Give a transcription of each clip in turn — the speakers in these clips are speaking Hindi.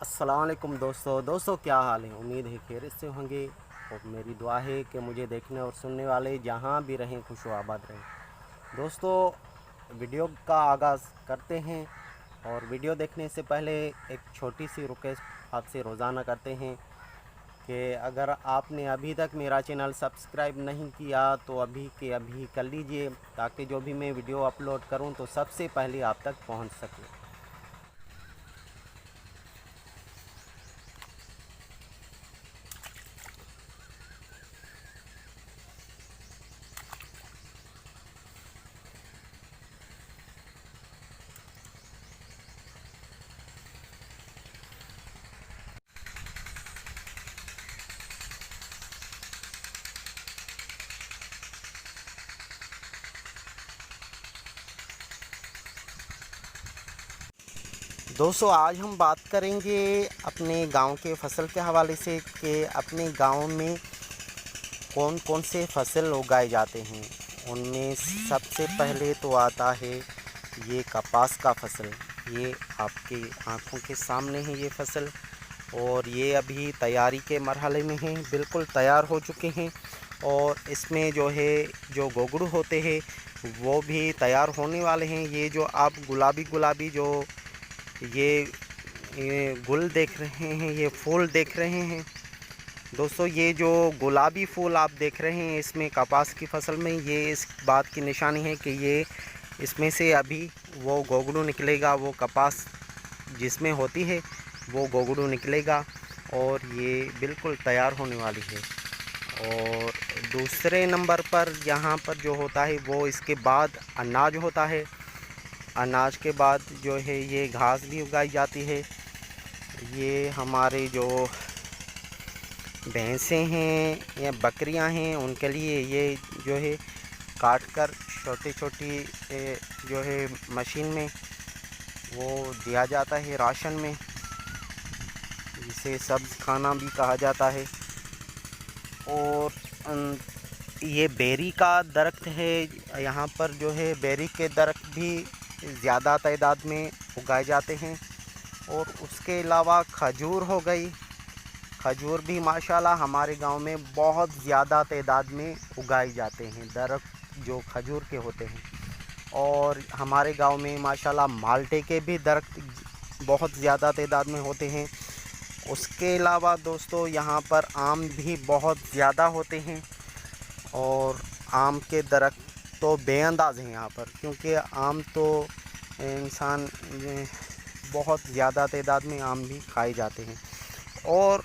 अस्सलाम वालेकुम दोस्तों क्या हाल है। उम्मीद है खैरियत से होंगे और मेरी दुआ है कि मुझे देखने और सुनने वाले जहाँ भी रहें खुश व आबाद रहें। दोस्तों वीडियो का आगाज़ करते हैं और वीडियो देखने से पहले एक छोटी सी रिक्वेस्ट आपसे रोज़ाना करते हैं कि अगर आपने अभी तक मेरा चैनल सब्सक्राइब नहीं किया तो अभी के अभी कर लीजिए, ताकि जो भी मैं वीडियो अपलोड करूं तो सबसे पहले आप तक पहुंच सके। दोस्तों आज हम बात करेंगे अपने गांव के फसल के हवाले से कि अपने गांव में कौन कौन से फसल उगाए जाते हैं। उनमें सबसे पहले तो आता है ये कपास का फसल। ये आपके आंखों के सामने है ये फसल, और ये अभी तैयारी के मरहले में है, बिल्कुल तैयार हो चुके हैं। और इसमें जो है जो गोगड़ू होते हैं वो भी तैयार होने वाले हैं। ये जो आप गुलाबी गुलाबी जो ये गुल देख रहे हैं, ये फूल देख रहे हैं दोस्तों, ये जो गुलाबी फूल आप देख रहे हैं इसमें कपास की फसल में, ये इस बात की निशानी है कि ये इसमें से अभी वो गोगड़ू निकलेगा, वो कपास जिसमें होती है वो गोगड़ू निकलेगा और ये बिल्कुल तैयार होने वाली है। और दूसरे नंबर पर यहाँ पर जो होता है वो इसके बाद अनाज होता है। अनाज के बाद जो है ये घास भी उगाई जाती है। ये हमारे जो भैंसें हैं या बकरियां हैं उनके लिए ये जो है काट कर छोटी छोटी जो है मशीन में वो दिया जाता है राशन में, जिसे सब्ज़ खाना भी कहा जाता है। और ये बेरी का दरख्त है, यहाँ पर जो है बेरी के दरख्त भी ज़्यादा तादाद में उगाए जाते हैं। और उसके अलावा खजूर हो गई, खजूर भी माशाल्लाह हमारे गांव में बहुत ज़्यादा तादाद में उगाए जाते हैं, दरख्त जो खजूर के होते हैं। और हमारे गांव में माशाल्लाह माल्टे के भी दरख्त बहुत ज़्यादा तादाद में होते हैं। उसके अलावा दोस्तों यहाँ पर आम भी बहुत ज़्यादा होते हैं, और आम के दरख्त तो बेअंदाज़ हैं यहाँ पर, क्योंकि आम तो इंसान बहुत ज़्यादा तादाद में आम भी खाए जाते हैं। और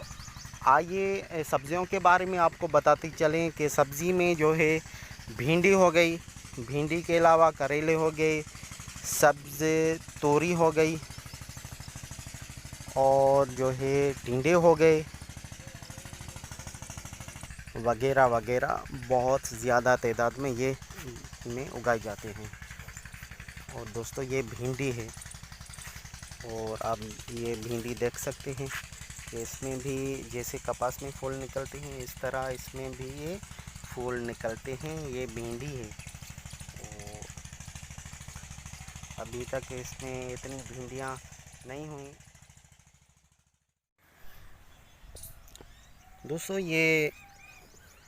आइए सब्ज़ियों के बारे में आपको बताते चलें कि सब्ज़ी में जो है भिंडी हो गई, भिंडी के अलावा करेले हो गए, सब्ज़ तोरी हो गई, और जो है टिंडे हो गए वगैरह वगैरह, बहुत ज़्यादा तादाद में ये में उगाए जाते हैं। और दोस्तों ये भिंडी है, और आप ये भिंडी देख सकते हैं कि इसमें भी जैसे कपास में फूल निकलते हैं इस तरह इसमें भी ये फूल निकलते हैं। ये भिंडी है, और अभी तक इसमें इतनी भिंडियाँ नहीं हुई। दोस्तों ये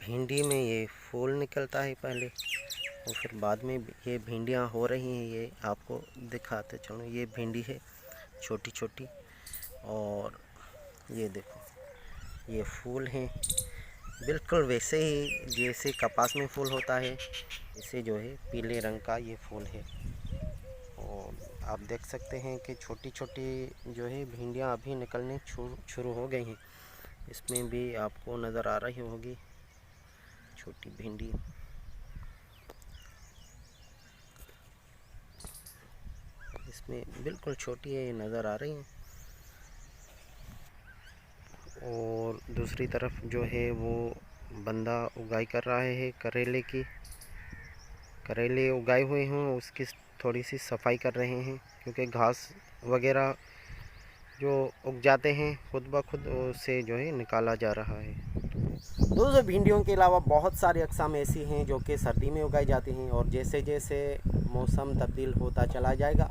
भिंडी में ये फूल निकलता है पहले, और फिर बाद में ये भिंडियाँ हो रही हैं। ये आपको दिखाते चलो, ये भिंडी है छोटी छोटी, और ये देखो ये फूल हैं बिल्कुल वैसे ही जैसे कपास में फूल होता है, इसे जो है पीले रंग का ये फूल है। और आप देख सकते हैं कि छोटी छोटी जो है भिंडियाँ अभी निकलने शुरू हो गई हैं। इसमें भी आपको नज़र आ रही होगी छोटी भिंडी। इसमें बिल्कुल छोटी है, नज़र आ रही हैं। और दूसरी तरफ जो है वो बंदा उगाई कर रहा है करेले की, करेले उगाए हुए हैं, उसकी थोड़ी सी सफाई कर रहे हैं, क्योंकि घास वगैरह जो उग जाते हैं खुद ब खुद उससे जो है निकाला जा रहा है। दोस्तों भिंडियों के अलावा बहुत सारी अक़साम ऐसी हैं जो कि सर्दी में उगाई जाती हैं, और जैसे जैसे मौसम तब्दील होता चला जाएगा